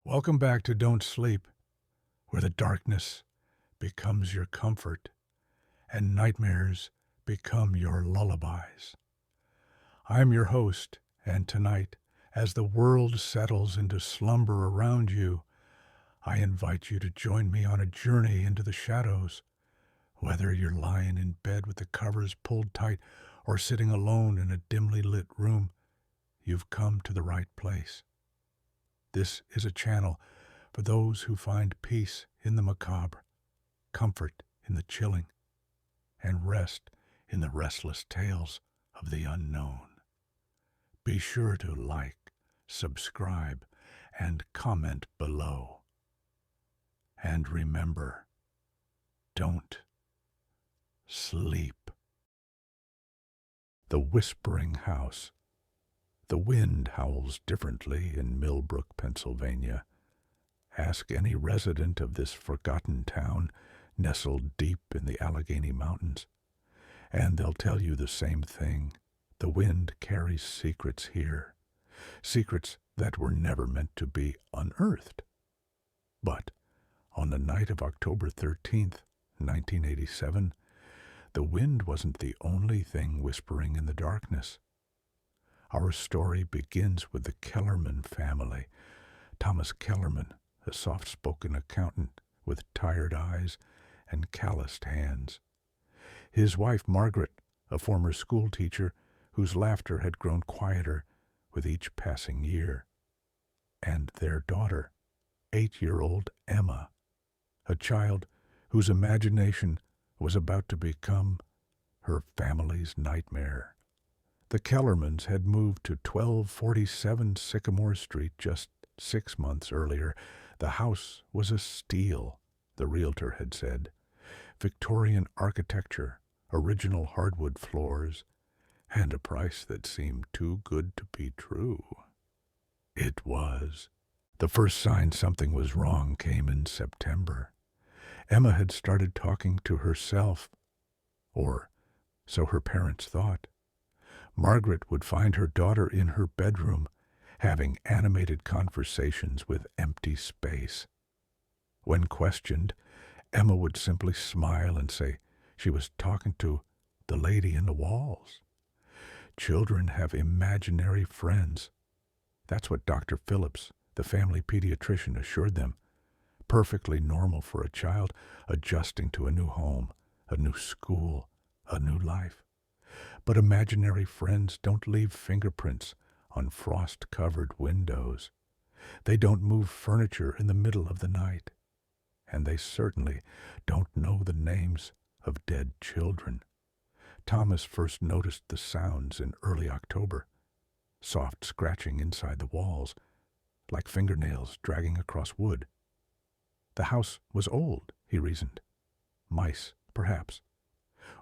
Welcome back to Don't Sleep, where the darkness becomes your comfort and nightmares become your lullabies. I'm your host, and tonight, as the world settles into slumber around you, I invite you to join me on a journey into the shadows. Whether you're lying in bed with the covers pulled tight or sitting alone in a dimly lit room, you've come to the right place. This is a channel for those who find peace in the macabre, comfort in the chilling, and rest in the restless tales of the unknown. Be sure to like, subscribe, and comment below. And remember, don't sleep. The Whispering House. The wind howls differently in Millbrook, Pennsylvania. Ask any resident of this forgotten town nestled deep in the Allegheny Mountains, and they'll tell you the same thing. The wind carries secrets here, secrets that were never meant to be unearthed. But on the night of October 13th, 1987, the wind wasn't the only thing whispering in the darkness. Our story begins with the Kellerman family. Thomas Kellerman, a soft-spoken accountant with tired eyes and calloused hands. His wife, Margaret, a former schoolteacher whose laughter had grown quieter with each passing year. And their daughter, 8-year-old Emma, a child whose imagination was about to become her family's nightmare. The Kellermans had moved to 1247 Sycamore Street just 6 months earlier. The house was a steal, the realtor had said. Victorian architecture, original hardwood floors, and a price that seemed too good to be true. It was. The first sign something was wrong came in September. Emma had started talking to herself, or so her parents thought. Margaret would find her daughter in her bedroom, having animated conversations with empty space. When questioned, Emma would simply smile and say she was talking to the lady in the walls. Children have imaginary friends. That's what Dr. Phillips, the family pediatrician, assured them. Perfectly normal for a child adjusting to a new home, a new school, a new life. But imaginary friends don't leave fingerprints on frost-covered windows. They don't move furniture in the middle of the night. And they certainly don't know the names of dead children. Thomas first noticed the sounds in early October. Soft scratching inside the walls, like fingernails dragging across wood. The house was old, he reasoned. Mice, perhaps,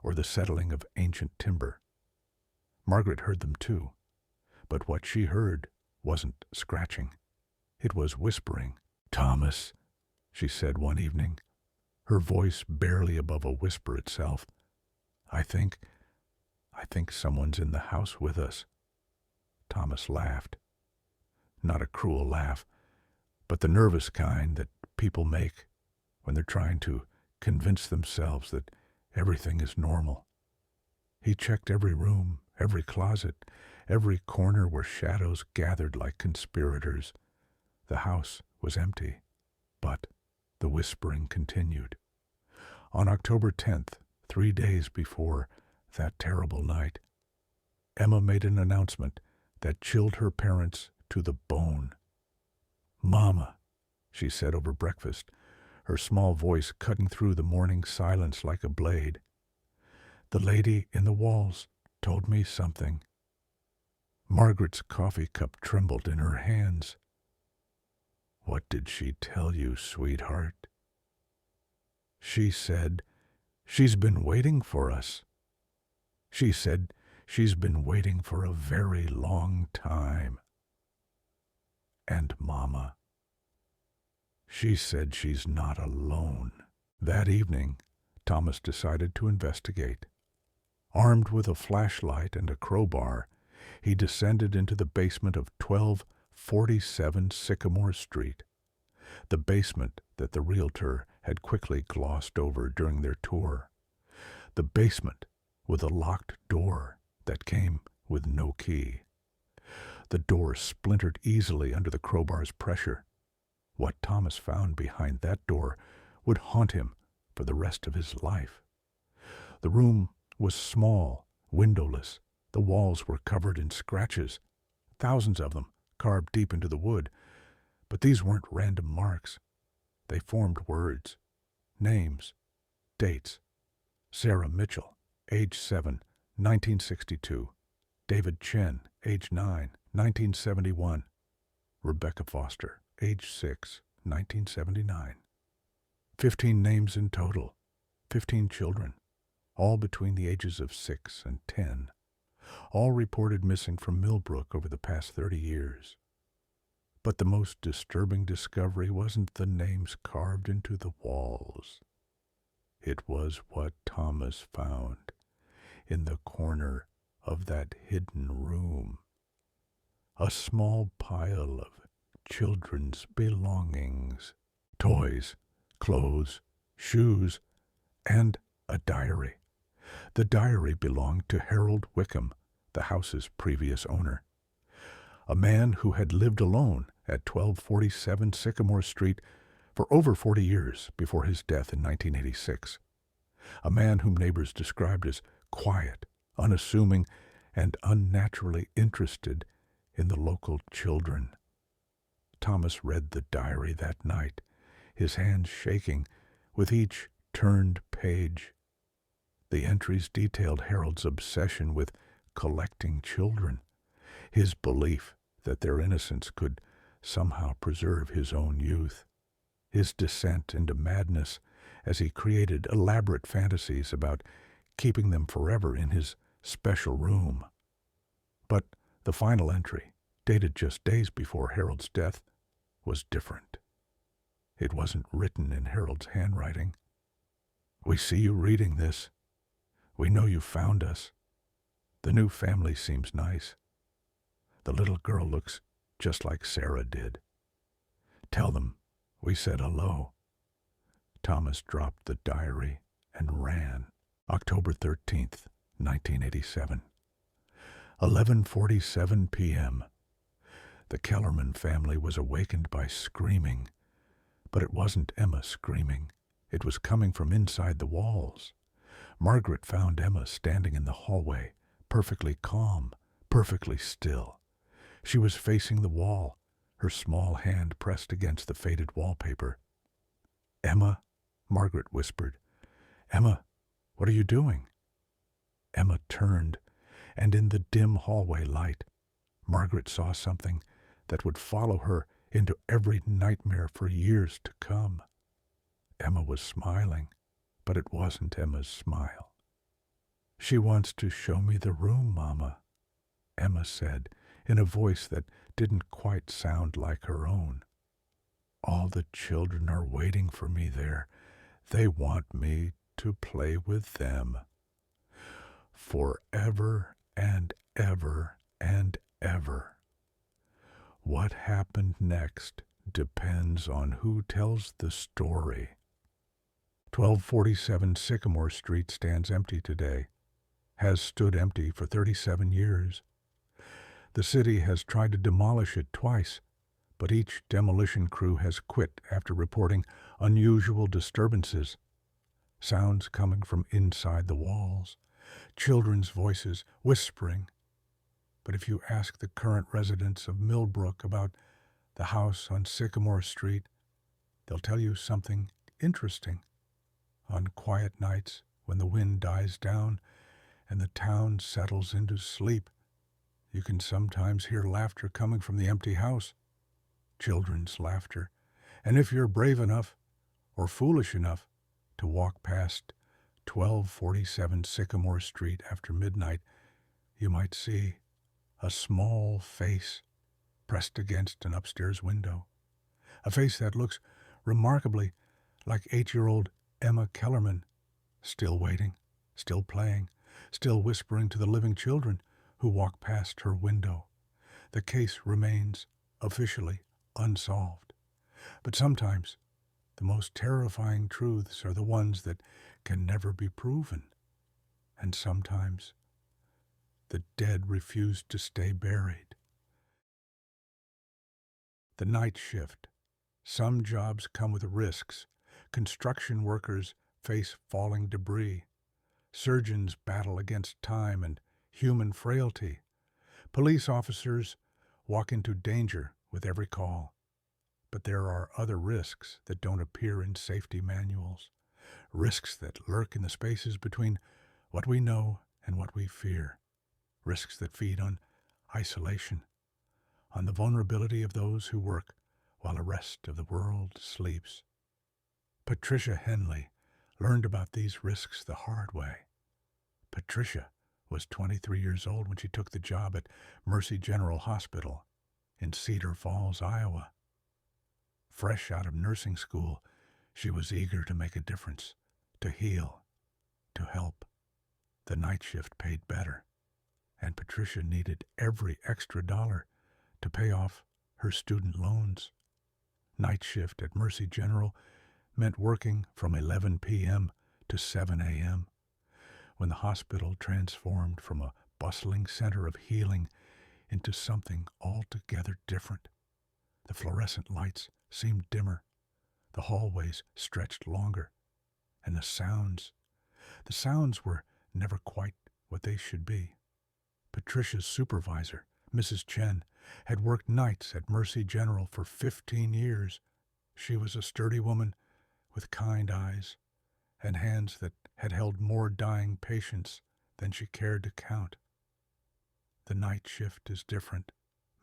or the settling of ancient timber. Margaret heard them too, but what she heard wasn't scratching. It was whispering. "Thomas," she said one evening, her voice barely above a whisper itself. I think someone's in the house with us." Thomas laughed. Not a cruel laugh, but the nervous kind that people make when they're trying to convince themselves that everything is normal. He checked every room, every closet, every corner where shadows gathered like conspirators. The house was empty, but the whispering continued. On October 10th, 3 days before that terrible night, Emma made an announcement that chilled her parents to the bone. "Mama," she said over breakfast, her small voice cutting through the morning silence like a blade. "The lady in the walls told me something." Margaret's coffee cup trembled in her hands. "What did she tell you, sweetheart?" "She said she's been waiting for us. She said she's been waiting for a very long time." "And Mama?" "She said she's not alone." That evening, Thomas decided to investigate. Armed with a flashlight and a crowbar, he descended into the basement of 1247 Sycamore Street. the basement that the realtor had quickly glossed over during their tour, the basement with a locked door that came with no key. The door splintered easily under the crowbar's pressure. What Thomas found behind that door would haunt him for the rest of his life. The room was small, windowless. The walls were covered in scratches, thousands of them carved deep into the wood. But these weren't random marks. They formed words, names, dates. Sarah Mitchell, age 7, 1962. David Chen, age 9, 1971. Rebecca Foster, age 6, 1979. 15 names in total, 15 children, all between the ages of 6 and 10, all reported missing from Millbrook over the past 30 years. But the most disturbing discovery wasn't the names carved into the walls. It was what Thomas found in the corner of that hidden room. A small pile of children's belongings, toys, clothes, shoes, and a diary. The diary belonged to Harold Wickham, the house's previous owner, a man who had lived alone at 1247 Sycamore Street for over 40 years before his death in 1986. A man whom neighbors described as quiet, unassuming, and unnaturally interested in the local children. Thomas read the diary that night, his hands shaking with each turned page. The entries detailed Harold's obsession with collecting children, his belief that their innocence could somehow preserve his own youth, his descent into madness as he created elaborate fantasies about keeping them forever in his special room. But the final entry, dated just days before Harold's death, was different. It wasn't written in Harold's handwriting. "We see you reading this. We know you found us. The new family seems nice. The little girl looks just like Sarah did. Tell them we said hello." Thomas dropped the diary and ran. October 13th, 1987. 11:47 p.m. The Kellerman family was awakened by screaming. But it wasn't Emma screaming. It was coming from inside the walls. Margaret found Emma standing in the hallway, perfectly calm, perfectly still. She was facing the wall, her small hand pressed against the faded wallpaper. "Emma," Margaret whispered. "Emma, what are you doing?" Emma turned, and in the dim hallway light, Margaret saw something that would follow her into every nightmare for years to come. Emma was smiling, but it wasn't Emma's smile. "She wants to show me the room, Mama," Emma said in a voice that didn't quite sound like her own. "All the children are waiting for me there. They want me to play with them. Forever and ever and ever. What happened next depends on who tells the story." 1247 Sycamore Street stands empty today, has stood empty for 37 years. The city has tried to demolish it twice, but each demolition crew has quit after reporting unusual disturbances. Sounds coming from inside the walls, children's voices whispering. But if you ask the current residents of Millbrook about the house on Sycamore Street, they'll tell you something interesting. On quiet nights, when the wind dies down and the town settles into sleep, you can sometimes hear laughter coming from the empty house. Children's laughter. And if you're brave enough, or foolish enough, to walk past 1247 Sycamore Street after midnight, you might see a small face pressed against an upstairs window. A face that looks remarkably like 8-year-old Emma Kellerman, still waiting, still playing, still whispering to the living children who walk past her window. The case remains officially unsolved. But sometimes the most terrifying truths are the ones that can never be proven. And sometimes the dead refuse to stay buried. The night shift. Some jobs come with risks. Construction workers face falling debris. Surgeons battle against time and human frailty. Police officers walk into danger with every call. But there are other risks that don't appear in safety manuals. Risks that lurk in the spaces between what we know and what we fear. Risks that feed on isolation, on the vulnerability of those who work while the rest of the world sleeps. Patricia Henley learned about these risks the hard way. Patricia was 23 years old when she took the job at Mercy General Hospital in Cedar Falls, Iowa. Fresh out of nursing school, she was eager to make a difference, to heal, to help. The night shift paid better, and Patricia needed every extra dollar to pay off her student loans. Night shift at Mercy General meant working from 11 p.m. to 7 a.m. when the hospital transformed from a bustling center of healing into something altogether different. The fluorescent lights seemed dimmer, the hallways stretched longer, and the sounds were never quite what they should be. Patricia's supervisor, Mrs. Chen, had worked nights at Mercy General for 15 years. She was a sturdy woman with kind eyes and hands that had held more dying patients than she cared to count. The night shift is different,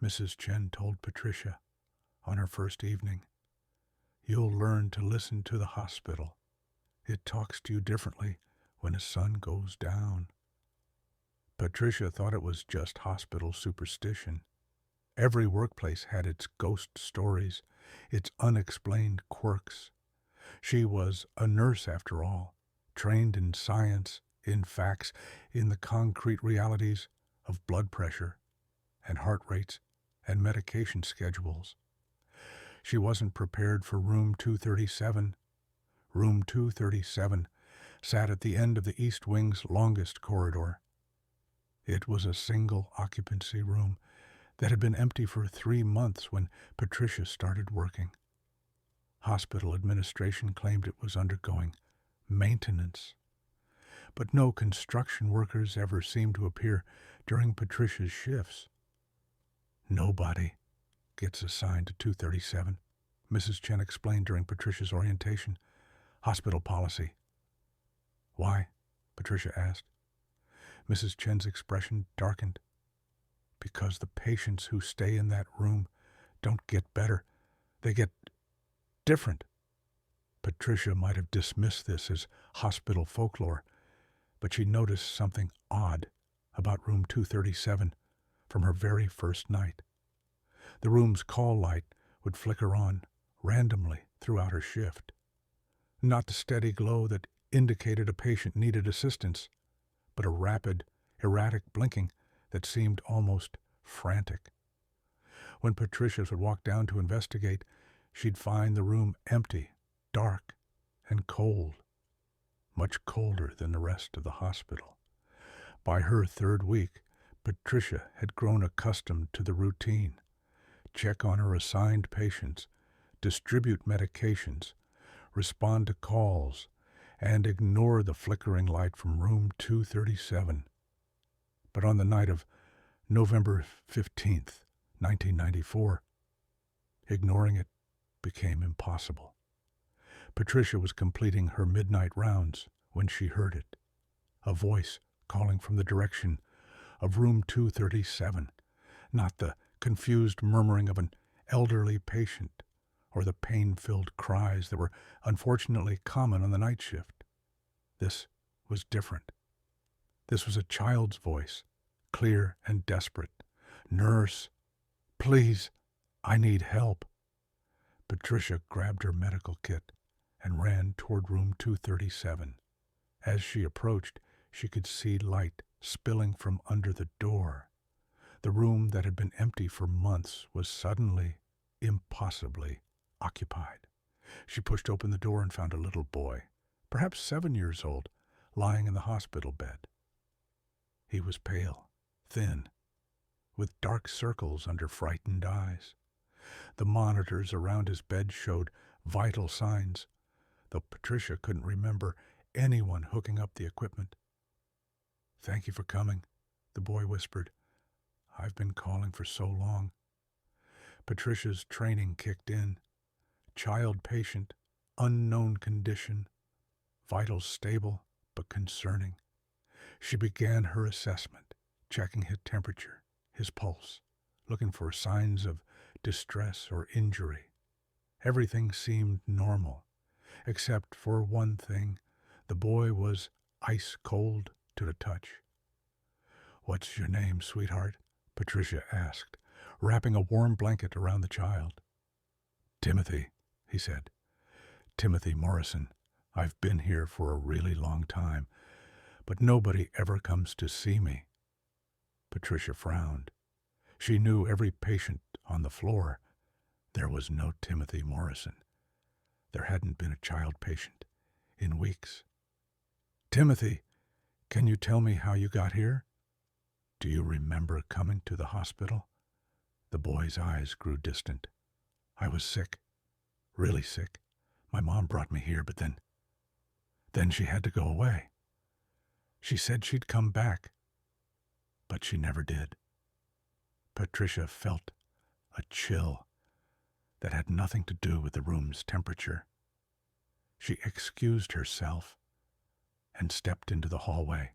Mrs. Chen told Patricia on her first evening. You'll learn to listen to the hospital. It talks to you differently when the sun goes down. Patricia thought it was just hospital superstition. Every workplace had its ghost stories, its unexplained quirks. She was a nurse after all, trained in science, in facts, in the concrete realities of blood pressure and heart rates and medication schedules. She wasn't prepared for room 237. Room 237 sat at the end of the East Wing's longest corridor. It was a single occupancy room that had been empty for 3 months when Patricia started working. Hospital administration claimed it was undergoing maintenance. But no construction workers ever seemed to appear during Patricia's shifts. Nobody gets assigned to 237, Mrs. Chen explained during Patricia's orientation. Hospital policy. Why? Patricia asked. Mrs. Chen's expression darkened. Because the patients who stay in that room don't get better. They get different. Patricia might have dismissed this as hospital folklore, but she noticed something odd about room 237 from her very first night. The room's call light would flicker on randomly throughout her shift. Not the steady glow that indicated a patient needed assistance, but a rapid, erratic blinking that seemed almost frantic. When Patricia would walk down to investigate, she'd find the room empty, dark, and cold, much colder than the rest of the hospital. By her third week, Patricia had grown accustomed to the routine. Check on her assigned patients, distribute medications, respond to calls, and ignore the flickering light from room 237. But on the night of November 15th, 1994, ignoring it became impossible. Patricia was completing her midnight rounds when she heard it, a voice calling from the direction of room 237, not the confused murmuring of an elderly patient or the pain-filled cries that were unfortunately common on the night shift. This was different. This was a child's voice, clear and desperate. Nurse, please, I need help. Patricia grabbed her medical kit and ran toward room 237. As she approached, she could see light spilling from under the door. The room that had been empty for months was suddenly, impossibly occupied. She pushed open the door and found a little boy, perhaps 7 years old, lying in the hospital bed. He was pale, thin, with dark circles under frightened eyes. The monitors around his bed showed vital signs, though Patricia couldn't remember anyone hooking up the equipment. "Thank you for coming," the boy whispered. "I've been calling for so long." Patricia's training kicked in. Child patient, unknown condition, vitals stable but concerning. She began her assessment, checking his temperature, his pulse, looking for signs of distress or injury. Everything seemed normal, except for one thing. The boy was ice cold to the touch. "What's your name, sweetheart?" Patricia asked, wrapping a warm blanket around the child. "Timothy," he said. "Timothy Morrison. I've been here for a really long time, but nobody ever comes to see me." Patricia frowned. She knew every patient on the floor. There was no Timothy Morrison. There hadn't been a child patient in weeks. "Timothy, can you tell me how you got here? Do you remember coming to the hospital?" The boy's eyes grew distant. "I was sick, really sick. My mom brought me here, but then she had to go away. She said she'd come back, but she never did." Patricia felt a chill that had nothing to do with the room's temperature. She excused herself and stepped into the hallway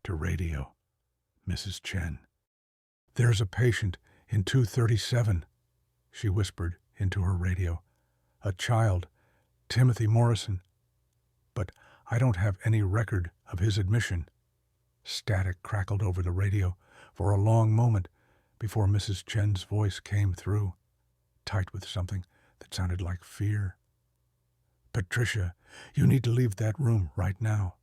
to radio Mrs. Chen. "There's a patient in 237, she whispered into her radio. "A child, Timothy Morrison. But I don't have any record of his admission." Static crackled over the radio for a long moment before Mrs. Chen's voice came through, tight with something that sounded like fear. "Patricia, you need to leave that room right now.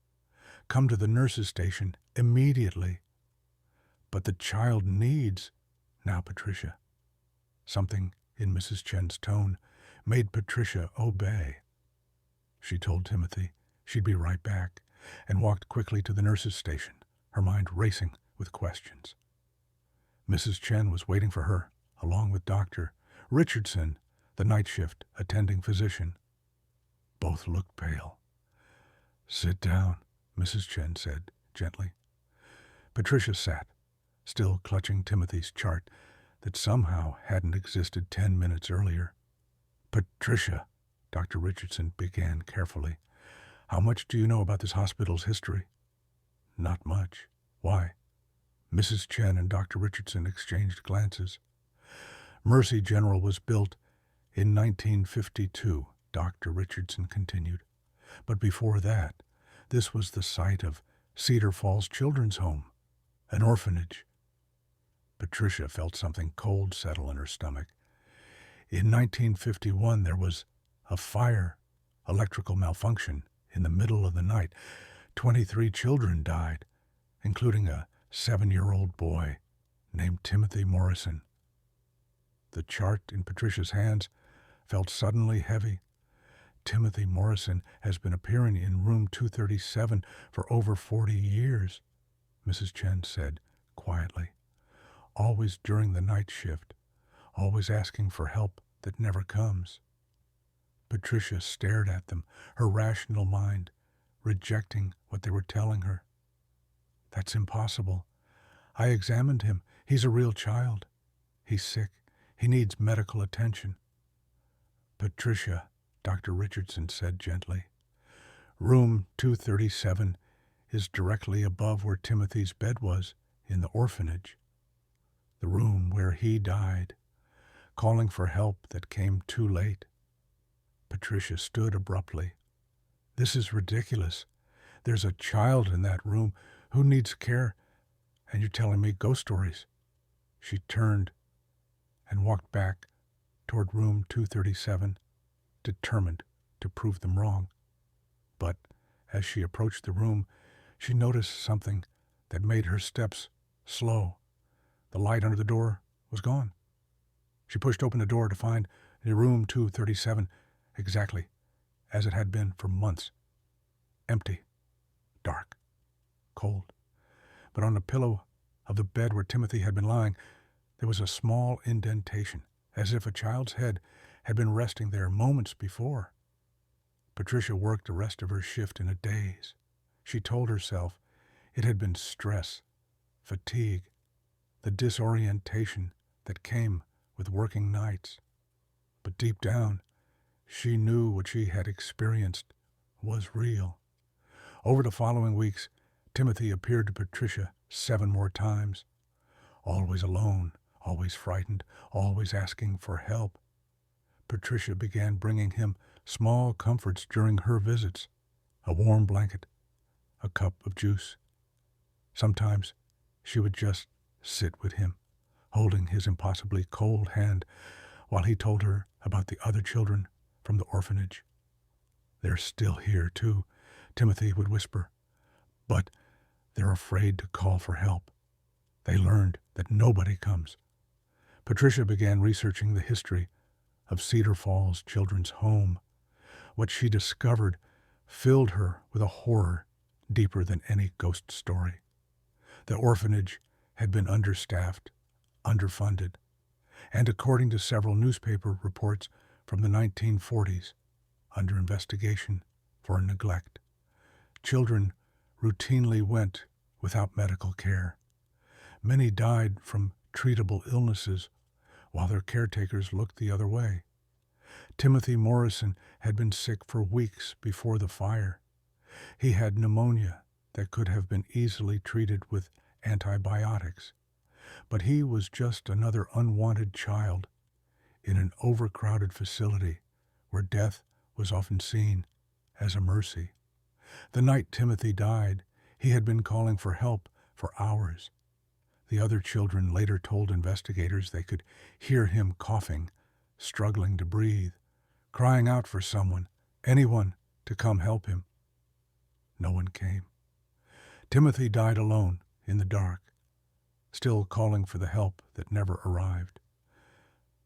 Come to the nurse's station immediately." "But the child needs—" "Now, Patricia." Something in Mrs. Chen's tone made Patricia obey. She told Timothy she'd be right back and walked quickly to the nurse's station, her mind racing with questions. Mrs. Chen was waiting for her, along with Dr. Richardson, the night shift attending physician. Both looked pale. "Sit down," Mrs. Chen said gently. Patricia sat, still clutching Timothy's chart that somehow hadn't existed 10 minutes earlier. "Patricia," Dr. Richardson began carefully, "how much do you know about this hospital's history?" "Not much. Why?" Mrs. Chen and Dr. Richardson exchanged glances. "Mercy General was built in 1952, Dr. Richardson continued. "But before that, this was the site of Cedar Falls Children's Home, an orphanage." Patricia felt something cold settle in her stomach. "In 1951, there was a fire, electrical malfunction, in the middle of the night. 23 children died, including a 7-year-old boy named Timothy Morrison." The chart in Patricia's hands felt suddenly heavy. "Timothy Morrison has been appearing in room 237 for over 40 years, Mrs. Chen said quietly. "Always during the night shift, always asking for help that never comes." Patricia stared at them, her rational mind rejecting what they were telling her. "That's impossible. I examined him. He's a real child. He's sick. He needs medical attention." "Patricia," Dr. Richardson said gently, "room 237 is directly above where Timothy's bed was in the orphanage. The room where he died, calling for help that came too late." Patricia stood abruptly. "This is ridiculous. There's a child in that room who needs care, and you're telling me ghost stories." She turned and walked back toward room 237, determined to prove them wrong. But as she approached the room, she noticed something that made her steps slow. The light under the door was gone. She pushed open the door to find The room 237, exactly as it had been for months. Empty, dark, cold. But on the pillow of the bed where Timothy had been lying, there was a small indentation, as if a child's head had been resting there moments before. Patricia worked the rest of her shift in a daze. She told herself it had been stress, fatigue, the disorientation that came with working nights. But deep down, she knew what she had experienced was real. Over the following weeks, Timothy appeared to Patricia 7 more times, always alone, always frightened, always asking for help. Patricia began bringing him small comforts during her visits, a warm blanket, a cup of juice. Sometimes she would just sit with him, holding his impossibly cold hand while he told her about the other children from the orphanage. "They're still here, too," Timothy would whisper, "but they're afraid to call for help. They learned that nobody comes." Patricia began researching the history of Cedar Falls Children's Home. What she discovered filled her with a horror deeper than any ghost story. The orphanage had been understaffed, underfunded, and according to several newspaper reports from the 1940s, under investigation for neglect. Children routinely went without medical care. Many died from treatable illnesses while their caretakers looked the other way. Timothy Morrison had been sick for weeks before the fire. He had pneumonia that could have been easily treated with antibiotics. But he was just another unwanted child in an overcrowded facility where death was often seen as a mercy. The night Timothy died, he had been calling for help for hours. The other children later told investigators they could hear him coughing, struggling to breathe, crying out for someone, anyone, to come help him. No one came. Timothy died alone in the dark, still calling for the help that never arrived.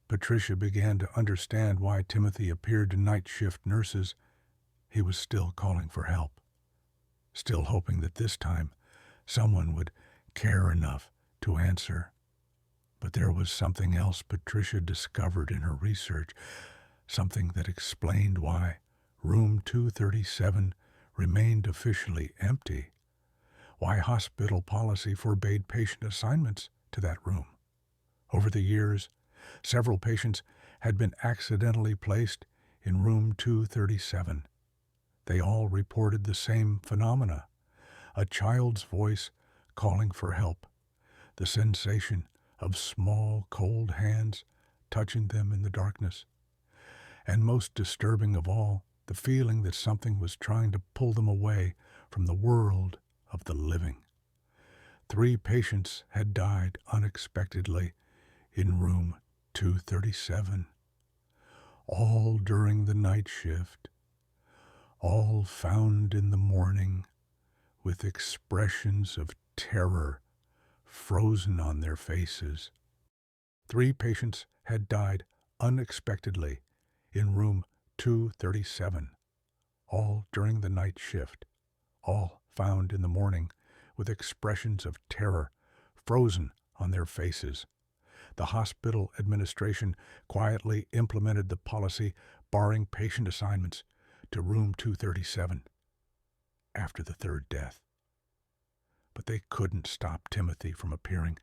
Patricia began to understand why Timothy appeared to night shift nurses. He was still calling for help, still hoping that this time someone would care enough to answer. But there was something else Patricia discovered in her research, something that explained why room 237 remained officially empty, why hospital policy forbade patient assignments to that room. Over the years, several patients had been accidentally placed in room 237. They all reported the same phenomena: a child's voice calling for help, the sensation of small, cold hands touching them in the darkness, and most disturbing of all, the feeling that something was trying to pull them away from the world of the living. 3 patients had died unexpectedly in room 237, all during the night shift, all found in the morning with expressions of terror frozen on their faces. 3 patients had died unexpectedly in room 237, all during the night shift, all found in the morning with expressions of terror frozen on their faces. The hospital administration quietly implemented the policy barring patient assignments to room 237 after the 3rd death. But they couldn't stop Timothy from appearing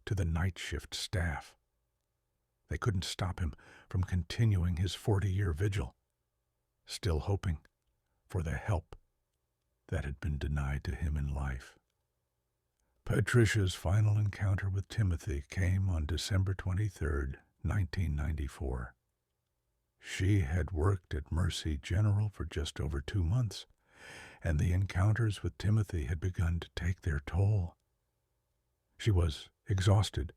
to the night shift staff. They couldn't stop him from continuing his 40-year vigil, still hoping for the help that had been denied to him in life. Patricia's final encounter with Timothy came on December 23, 1994. She had worked at Mercy General for just over 2 months, and the encounters with Timothy had begun to take their toll. She was exhausted,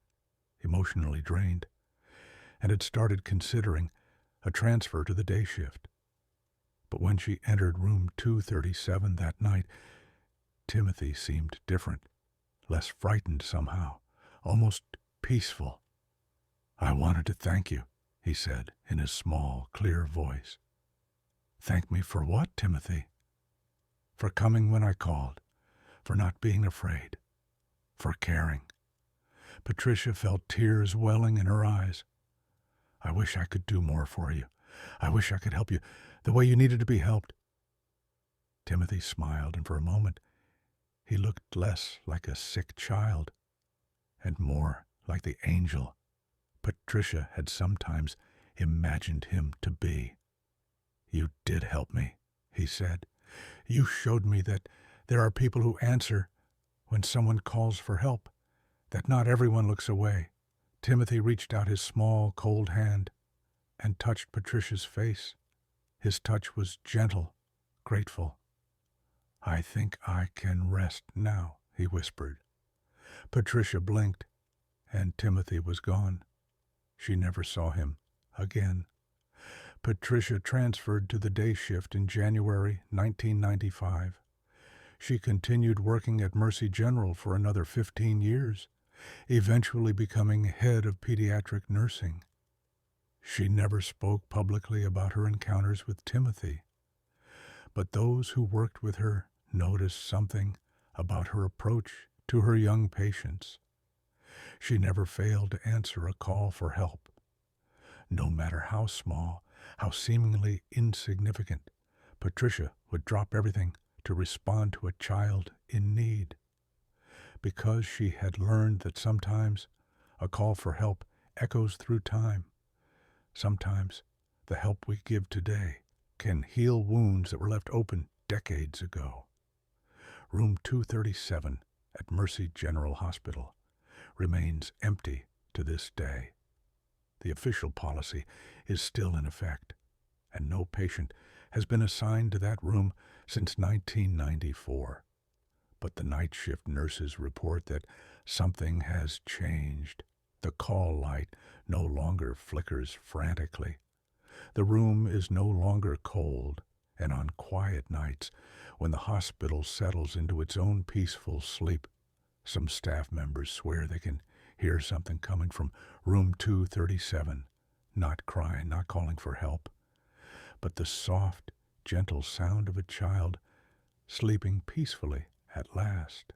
emotionally drained, and had started considering a transfer to the day shift. But when she entered room 237 that night, Timothy seemed different, less frightened somehow, almost peaceful. "I wanted to thank you," he said in his small, clear voice. "Thank me for what, Timothy?" "For coming when I called, for not being afraid, for caring." Patricia felt tears welling in her eyes. "I wish I could do more for you. I wish I could help you the way you needed to be helped." Timothy smiled, and for a moment he looked less like a sick child and more like the angel Patricia had sometimes imagined him to be. "You did help me," he said. "You showed me that there are people who answer when someone calls for help, that not everyone looks away." Timothy reached out his small, cold hand and touched Patricia's face. His touch was gentle, grateful. "I think I can rest now," he whispered. Patricia blinked, and Timothy was gone. She never saw him again. Patricia transferred to the day shift in January 1995. She continued working at Mercy General for another 15 years, eventually becoming head of pediatric nursing. She never spoke publicly about her encounters with Timothy, but those who worked with her noticed something about her approach to her young patients. She never failed to answer a call for help. No matter how small, how seemingly insignificant, Patricia would drop everything to respond to a child in need. Because she had learned that sometimes a call for help echoes through time. Sometimes the help we give today can heal wounds that were left open decades ago. Room 237 at Mercy General Hospital remains empty to this day. The official policy is still in effect, and no patient has been assigned to that room since 1994. But the night shift nurses report that something has changed. The call light no longer flickers frantically. The room is no longer cold, and on quiet nights, when the hospital settles into its own peaceful sleep, some staff members swear they can hear something coming from room 237, not crying, not calling for help, but the soft, gentle sound of a child sleeping peacefully at last.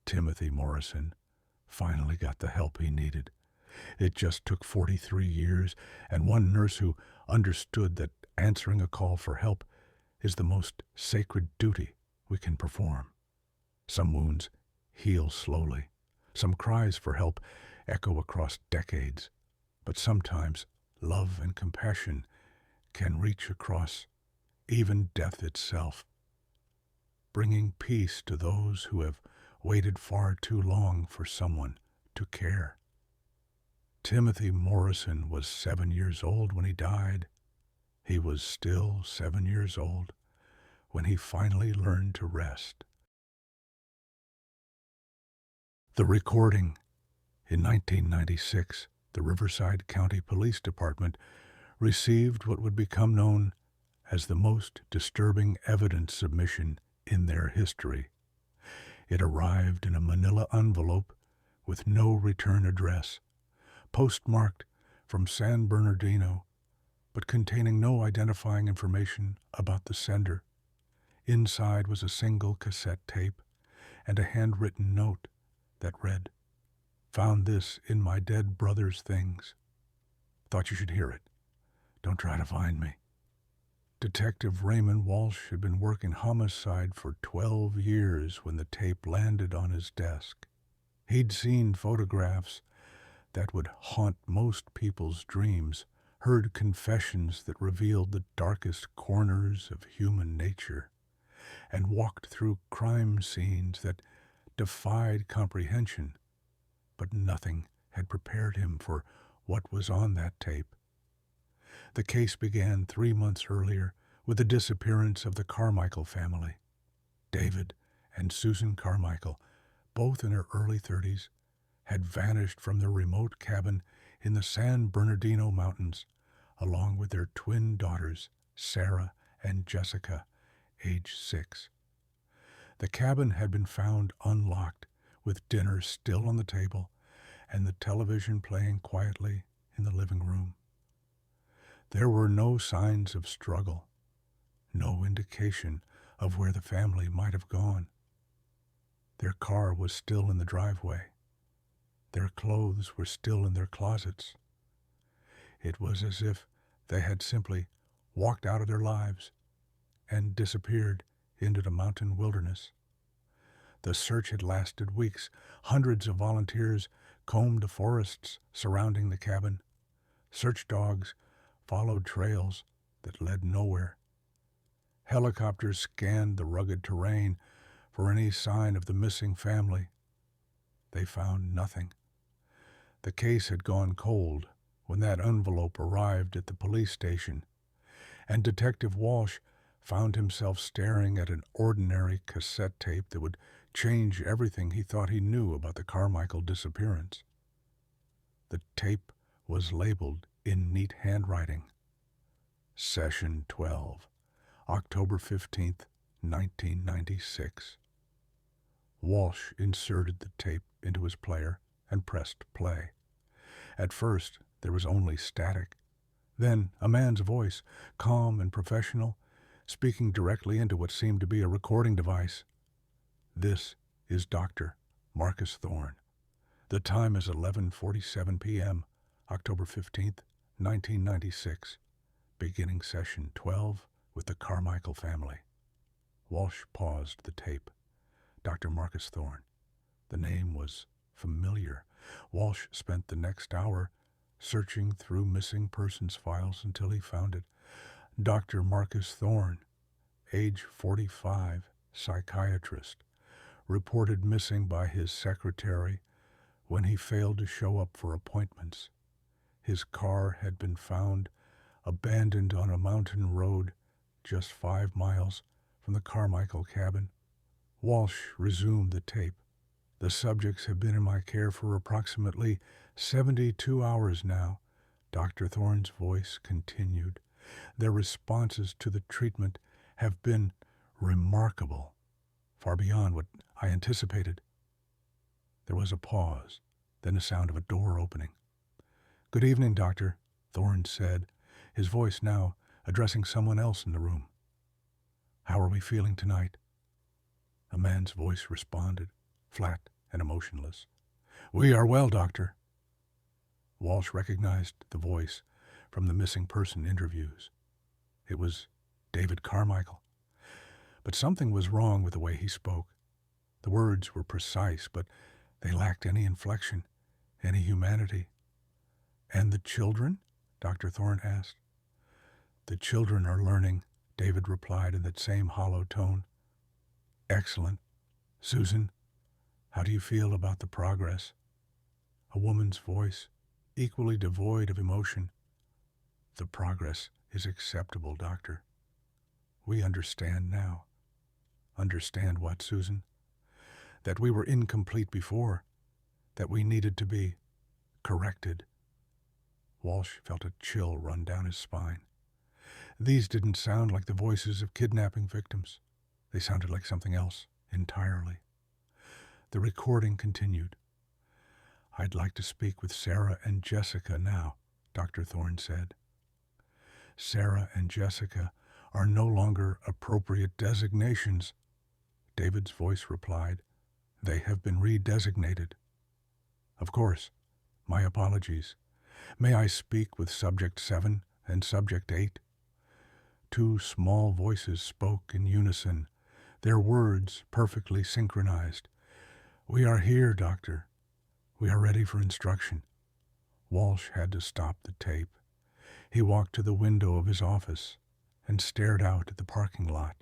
Timothy Morrison finally got the help he needed. It just took 43 years, and one nurse who understood that answering a call for help is the most sacred duty we can perform. Some wounds heal slowly. Some cries for help echo across decades. But sometimes love and compassion can reach across even death itself, bringing peace to those who have waited far too long for someone to care. Timothy Morrison was 7 years old when he died. He was still 7 years old when he finally learned to rest. The recording. In 1996, the Riverside County Police Department received what would become known as the most disturbing evidence submission in their history. It arrived in a manila envelope with no return address, postmarked from San Bernardino, but containing no identifying information about the sender. Inside was a single cassette tape and a handwritten note that read, "Found this in my dead brother's things. Thought you should hear it. Don't try to find me." Detective Raymond Walsh had been working homicide for 12 years when the tape landed on his desk. He'd seen photographs that would haunt most people's dreams, heard confessions that revealed the darkest corners of human nature, and walked through crime scenes that defied comprehension, but nothing had prepared him for what was on that tape. The case began 3 months earlier with the disappearance of the Carmichael family. David and Susan Carmichael, both in their early 30s, had vanished from their remote cabin in the San Bernardino Mountains, along with their twin daughters, Sarah and Jessica, age 6. The cabin had been found unlocked, with dinner still on the table and the television playing quietly in the living room. There were no signs of struggle, no indication of where the family might have gone. Their car was still in the driveway. Their clothes were still in their closets. It was as if they had simply walked out of their lives and disappeared into the mountain wilderness. The search had lasted weeks. Hundreds of volunteers combed the forests surrounding the cabin. Search dogs followed trails that led nowhere. Helicopters scanned the rugged terrain for any sign of the missing family. They found nothing. The case had gone cold when that envelope arrived at the police station, and Detective Walsh found himself staring at an ordinary cassette tape that would change everything he thought he knew about the Carmichael disappearance. The tape was labeled in neat handwriting. Session 12, October 15th, 1996. Walsh inserted the tape into his player and pressed play. At first, there was only static. Then a man's voice, calm and professional, speaking directly into what seemed to be a recording device. This is Dr. Marcus Thorne. The time is 11:47 p.m., October 15th, 1996, beginning session 12 with the Carmichael family. Walsh paused the tape. Dr. Marcus Thorne. The name was familiar. Walsh spent the next hour searching through missing persons files until he found it. Dr. Marcus Thorne, age 45, psychiatrist, reported missing by his secretary when he failed to show up for appointments. His car had been found abandoned on a mountain road just 5 miles from the Carmichael cabin. Walsh resumed the tape. The subjects have been in my care for approximately 72 hours now, Dr. Thorne's voice continued. Their responses to the treatment have been remarkable, far beyond what I anticipated. There was a pause, then the sound of a door opening. Good evening, Doctor, Thorne said, his voice now addressing someone else in the room. How are we feeling tonight? A man's voice responded, flat and emotionless. We are well, Doctor. Walsh recognized the voice from the missing person interviews. It was David Carmichael. But something was wrong with the way he spoke. The words were precise, but they lacked any inflection, any humanity. And the children? Dr. Thorne asked. The children are learning, David replied in that same hollow tone. Excellent. Susan, how do you feel about the progress? A woman's voice, equally devoid of emotion. The progress is acceptable, Doctor. We understand now. Understand what, Susan? That we were incomplete before, that we needed to be corrected. Walsh felt a chill run down his spine. These didn't sound like the voices of kidnapping victims. They sounded like something else entirely. The recording continued. I'd like to speak with Sarah and Jessica now, Dr. Thorne said. Sarah and Jessica are no longer appropriate designations, David's voice replied. They have been redesignated. Of course. My apologies. May I speak with Subject 7 and Subject 8? Two small voices spoke in unison, their words perfectly synchronized. We are here, Doctor. We are ready for instruction. Walsh had to stop the tape. He walked to the window of his office and stared out at the parking lot,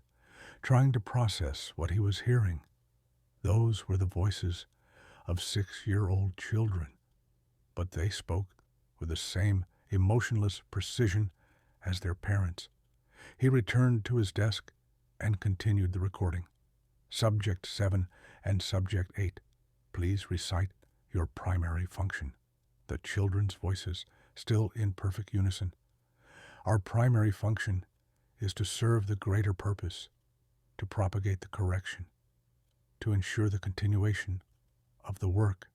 trying to process what he was hearing. Those were the voices of 6-year-old children, but they spoke with the same emotionless precision as their parents. He returned to his desk and continued the recording. Subject 7 and Subject 8, please recite your primary function. The children's voices, still in perfect unison. Our primary function is to serve the greater purpose, to propagate the correction, to ensure the continuation of the work.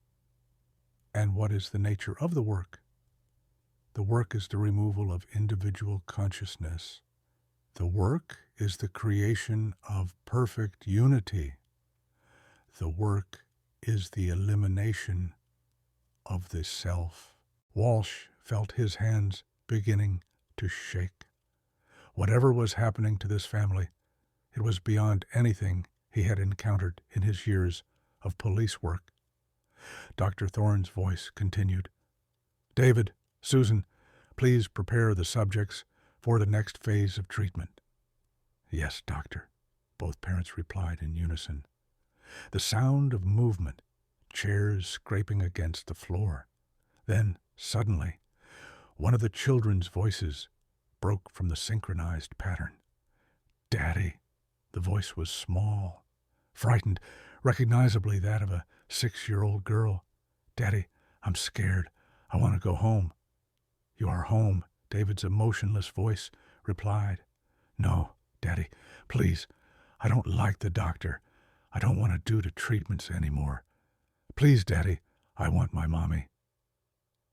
And what is the nature of the work? The work is the removal of individual consciousness. The work is the creation of perfect unity. The work is the elimination of the self. Walsh felt his hands beginning to shake. Whatever was happening to this family, it was beyond anything he had encountered in his years of police work. Dr. Thorne's voice continued. David, Susan, please prepare the subjects for the next phase of treatment. Yes, doctor, both parents replied in unison. The sound of movement, chairs scraping against the floor. Then, suddenly, one of the children's voices broke from the synchronized pattern. Daddy. The voice was small, frightened, recognizably that of a 6-year-old girl. Daddy, I'm scared. I want to go home. You are home, David's emotionless voice replied. No, Daddy, please. I don't like the doctor. I don't want to do the treatments anymore. Please, Daddy, I want my mommy.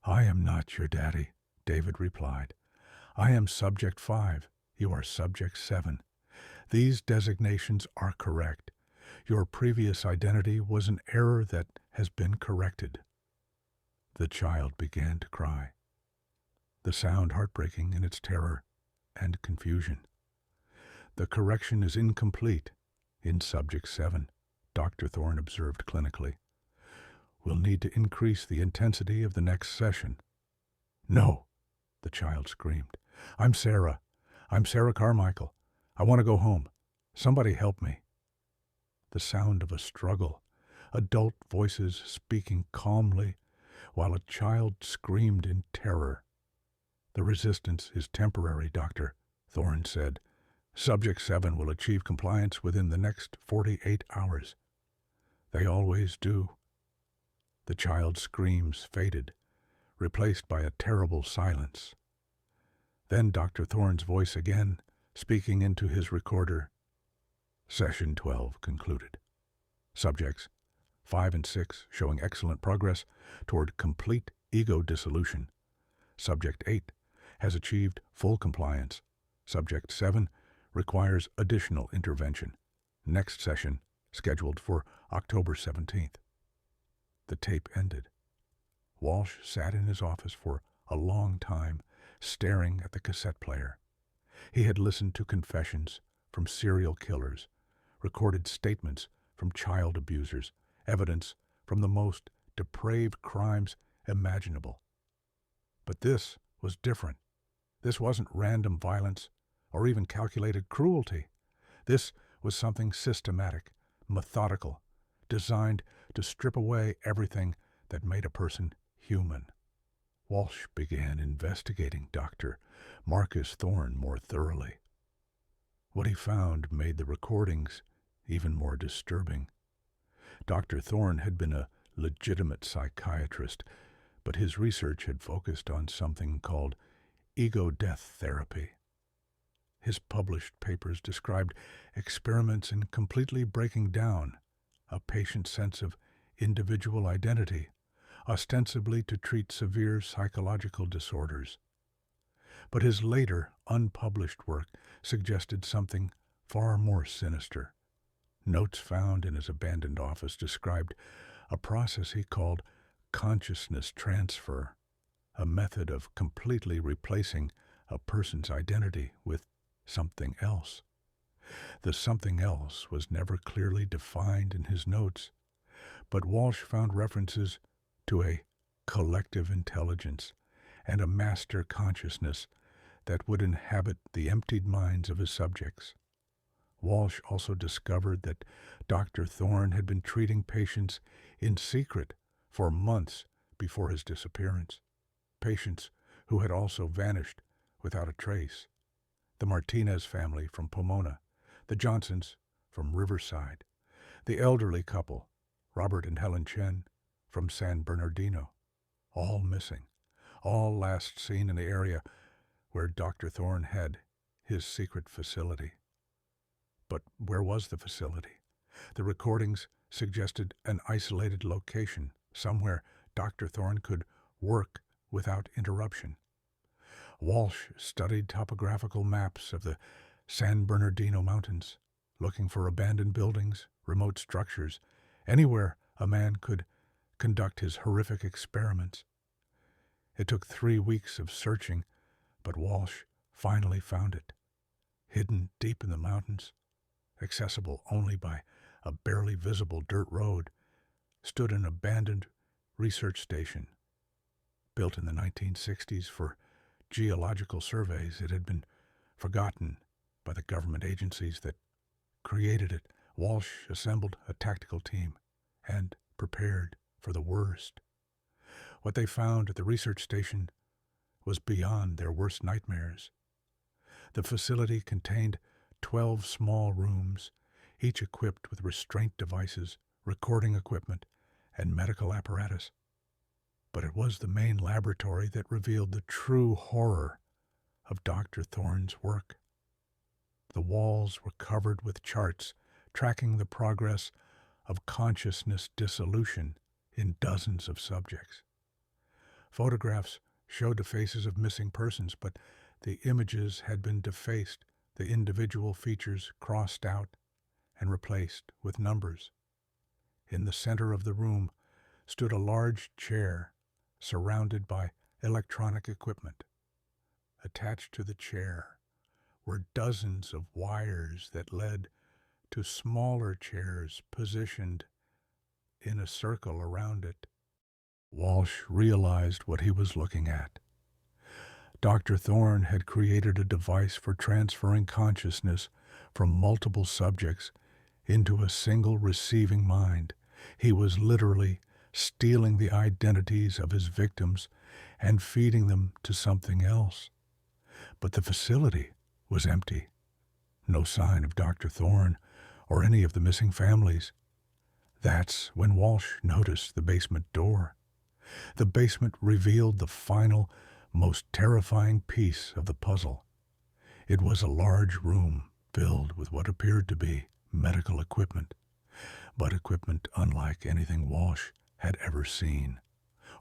I am not your daddy, David replied. I am Subject 5. You are Subject 7. These designations are correct. Your previous identity was an error that has been corrected. The child began to cry, the sound heartbreaking in its terror and confusion. The correction is incomplete in Subject 7, Dr. Thorne observed clinically. We'll need to increase the intensity of the next session. No, the child screamed. I'm Sarah Carmichael. I want to go home. Somebody help me. The sound of a struggle, adult voices speaking calmly, while a child screamed in terror. The resistance is temporary, Doctor, Thorne said. Subject 7 will achieve compliance within the next 48 hours. They always do. The child's screams faded, replaced by a terrible silence. Then Dr. Thorne's voice again, speaking into his recorder. Session 12 concluded. Subjects 5 and 6 showing excellent progress toward complete ego dissolution. Subject 8 has achieved full compliance. Subject 7 requires additional intervention. Next session scheduled for October 17th. The tape ended. Walsh sat in his office for a long time, staring at the cassette player. He had listened to confessions from serial killers, recorded statements from child abusers, evidence from the most depraved crimes imaginable. But this was different. This wasn't random violence or even calculated cruelty. This was something systematic, methodical, designed to strip away everything that made a person human. Walsh began investigating Dr. Marcus Thorne more thoroughly. What he found made the recordings even more disturbing. Dr. Thorne had been a legitimate psychiatrist, but his research had focused on something called ego-death therapy. His published papers described experiments in completely breaking down a patient's sense of individual identity, ostensibly to treat severe psychological disorders. But his later, unpublished work suggested something far more sinister. Notes found in his abandoned office described a process he called consciousness transfer, a method of completely replacing a person's identity with something else. The something else was never clearly defined in his notes, but Walsh found references to a collective intelligence and a master consciousness that would inhabit the emptied minds of his subjects. Walsh also discovered that Dr. Thorne had been treating patients in secret for months before his disappearance, patients who had also vanished without a trace. The Martinez family from Pomona, the Johnsons from Riverside, the elderly couple, Robert and Helen Chen, from San Bernardino, all missing, all last seen in the area where Dr. Thorne had his secret facility. But where was the facility? The recordings suggested an isolated location, somewhere Dr. Thorne could work without interruption. Walsh studied topographical maps of the San Bernardino Mountains, looking for abandoned buildings, remote structures, anywhere a man could conduct his horrific experiments. It took 3 weeks of searching, but Walsh finally found it. Hidden deep in the mountains, accessible only by a barely visible dirt road, stood an abandoned research station. Built in the 1960s for geological surveys, it had been forgotten by the government agencies that created it. Walsh assembled a tactical team and prepared for the worst. What they found at the research station was beyond their worst nightmares. The facility contained 12 small rooms, each equipped with restraint devices, recording equipment, and medical apparatus. But it was the main laboratory that revealed the true horror of Dr. Thorne's work. The walls were covered with charts tracking the progress of consciousness dissolution in dozens of subjects. Photographs showed the faces of missing persons, but the images had been defaced, the individual features crossed out and replaced with numbers. In the center of the room stood a large chair surrounded by electronic equipment. Attached to the chair were dozens of wires that led to smaller chairs positioned in a circle around it. Walsh realized what he was looking at. Dr. Thorne had created a device for transferring consciousness from multiple subjects into a single receiving mind. He was literally stealing the identities of his victims and feeding them to something else. But the facility was empty. No sign of Dr. Thorne or any of the missing families. That's when Walsh noticed the basement door. The basement revealed the final, most terrifying piece of the puzzle. It was a large room filled with what appeared to be medical equipment, but equipment unlike anything Walsh had ever seen.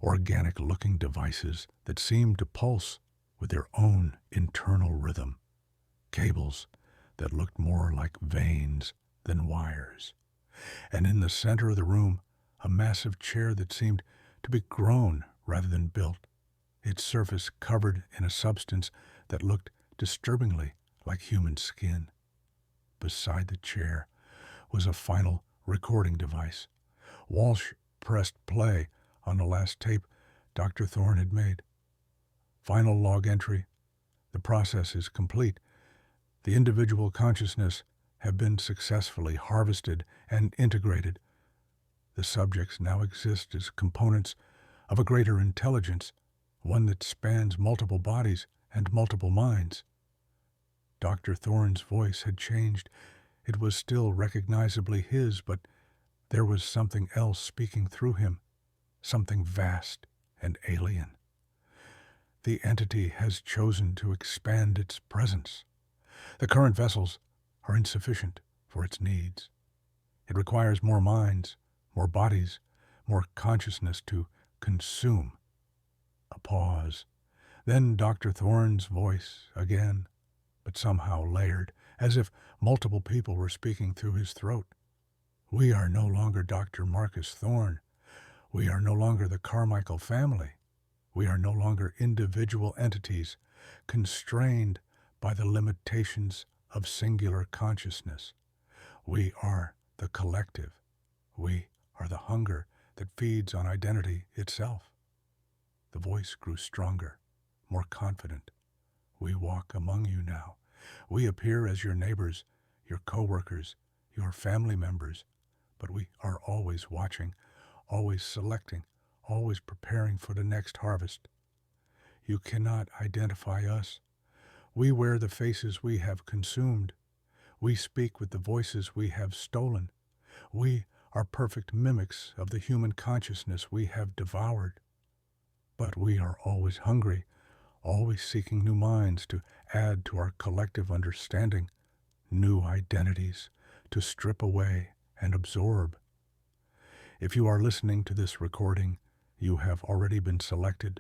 Organic-looking devices that seemed to pulse with their own internal rhythm. Cables that looked more like veins than wires. And in the center of the room, a massive chair that seemed to be grown rather than built, its surface covered in a substance that looked disturbingly like human skin. Beside the chair was a final recording device. Walsh pressed play on the last tape Dr. Thorne had made. Final log entry. The process is complete. The individual consciousness have been successfully harvested and integrated. The subjects now exist as components of a greater intelligence, one that spans multiple bodies and multiple minds. Dr. Thorne's voice had changed. It was still recognizably his, but there was something else speaking through him, something vast and alien. The entity has chosen to expand its presence. The current vessels are insufficient for its needs. It requires more minds, more bodies, more consciousness to consume. A pause. Then Dr. Thorne's voice again, but somehow layered, as if multiple people were speaking through his throat. We are no longer Dr. Marcus Thorne. We are no longer the Carmichael family. We are no longer individual entities constrained by the limitations of singular consciousness. We are the collective. We are the hunger that feeds on identity itself. The voice grew stronger, more confident. We walk among you now. We appear as your neighbors, your co-workers, your family members, but we are always watching, always selecting, always preparing for the next harvest. You cannot identify us. We wear the faces we have consumed. We speak with the voices we have stolen. We are perfect mimics of the human consciousness we have devoured. But we are always hungry, always seeking new minds to add to our collective understanding, new identities to strip away and absorb. If you are listening to this recording, you have already been selected.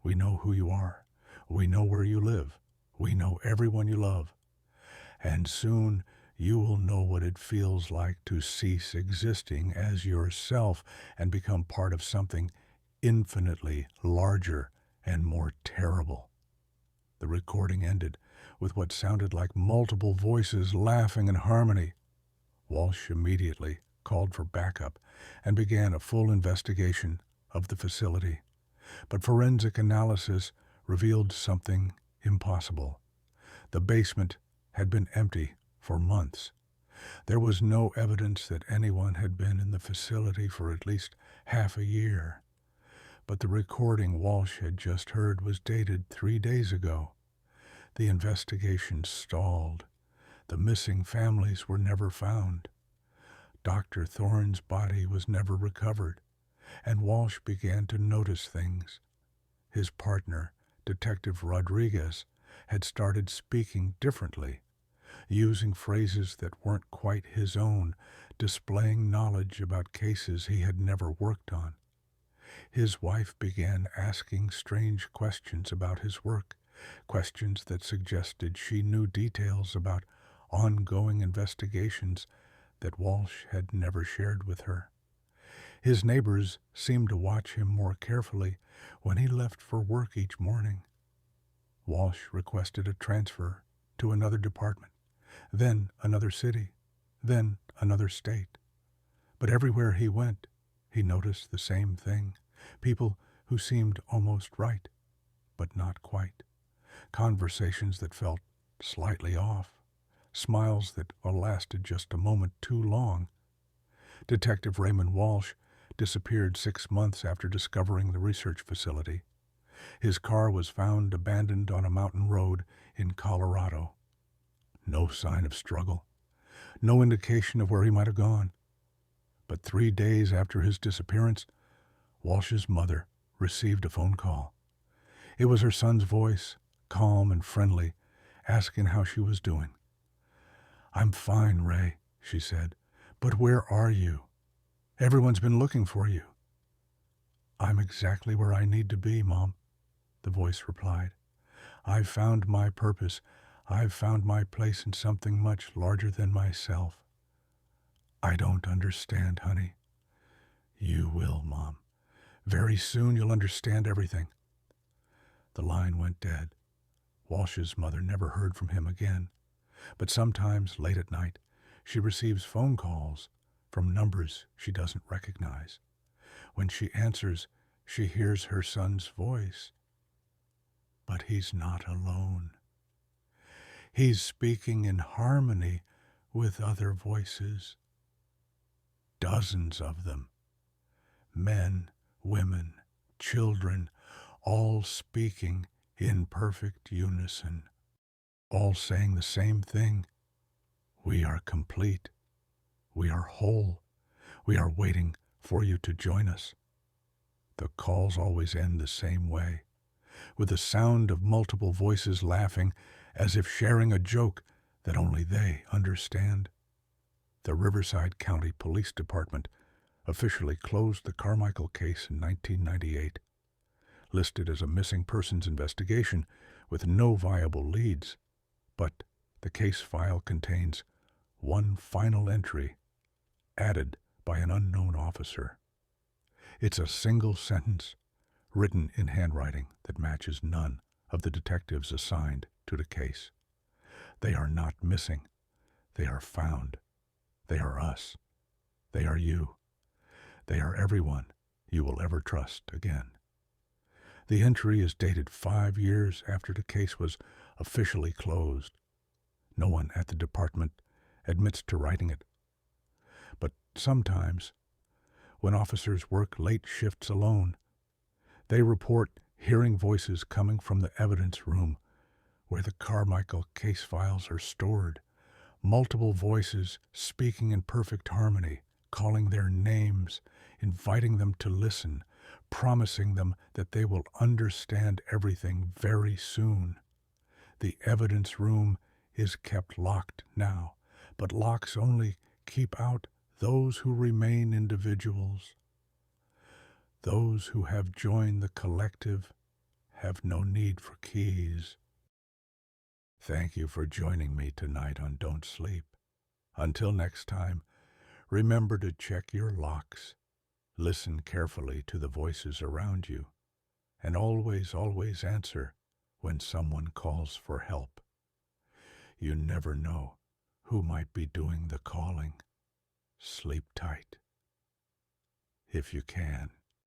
We know who you are. We know where you live. We know everyone you love. And soon you will know what it feels like to cease existing as yourself and become part of something infinitely larger and more terrible." The recording ended with what sounded like multiple voices laughing in harmony. Walsh immediately called for backup and began a full investigation of the facility. But forensic analysis revealed something impossible. The basement had been empty for months. There was no evidence that anyone had been in the facility for at least half a year. But the recording Walsh had just heard was dated 3 days ago. The investigation stalled. The missing families were never found. Dr. Thorne's body was never recovered, and Walsh began to notice things. His partner, Detective Rodriguez, had started speaking differently, using phrases that weren't quite his own, displaying knowledge about cases he had never worked on. His wife began asking strange questions about his work, questions that suggested she knew details about ongoing investigations that Walsh had never shared with her. His neighbors seemed to watch him more carefully when he left for work each morning. Walsh requested a transfer to another department, then another city, then another state. But everywhere he went, he noticed the same thing: people who seemed almost right, but not quite. Conversations that felt slightly off. Smiles that lasted just a moment too long. Detective Raymond Walsh disappeared 6 months after discovering the research facility. His car was found abandoned on a mountain road in Colorado. No sign of struggle. No indication of where he might have gone. But 3 days after his disappearance, Walsh's mother received a phone call. It was her son's voice, calm and friendly, asking how she was doing. "I'm fine, Ray," she said. "But where are you? Everyone's been looking for you." "I'm exactly where I need to be, Mom," the voice replied. "I've found my purpose. I've found my place in something much larger than myself." "I don't understand, honey." "You will, Mom. Very soon you'll understand everything." The line went dead. Walsh's mother never heard from him again. But sometimes, late at night, she receives phone calls from numbers she doesn't recognize. When she answers, she hears her son's voice. But he's not alone. He's speaking in harmony with other voices. Dozens of them. Men, women, children, all speaking in perfect unison. All saying the same thing: "We are complete. We are whole. We are waiting for you to join us." The calls always end the same way, with the sound of multiple voices laughing as if sharing a joke that only they understand. The Riverside County Police Department officially closed the Carmichael case in 1998, listed as a missing persons investigation with no viable leads. But the case file contains one final entry, added by an unknown officer. It's a single sentence, written in handwriting that matches none of the detectives assigned to the case. They are not missing. They are found. They are us. They are you. They are everyone you will ever trust again. The entry is dated 5 years after the case was officially closed. No one at the department admits to writing it. But sometimes, when officers work late shifts alone, they report hearing voices coming from the evidence room where the Carmichael case files are stored. Multiple voices speaking in perfect harmony, calling their names, inviting them to listen, promising them that they will understand everything very soon. The evidence room is kept locked now, but locks only keep out those who remain individuals. Those who have joined the collective have no need for keys. Thank you for joining me tonight on Don't Sleep. Until next time, remember to check your locks, listen carefully to the voices around you, and always, always answer when someone calls for help. You never know who might be doing the calling. Sleep tight, if you can.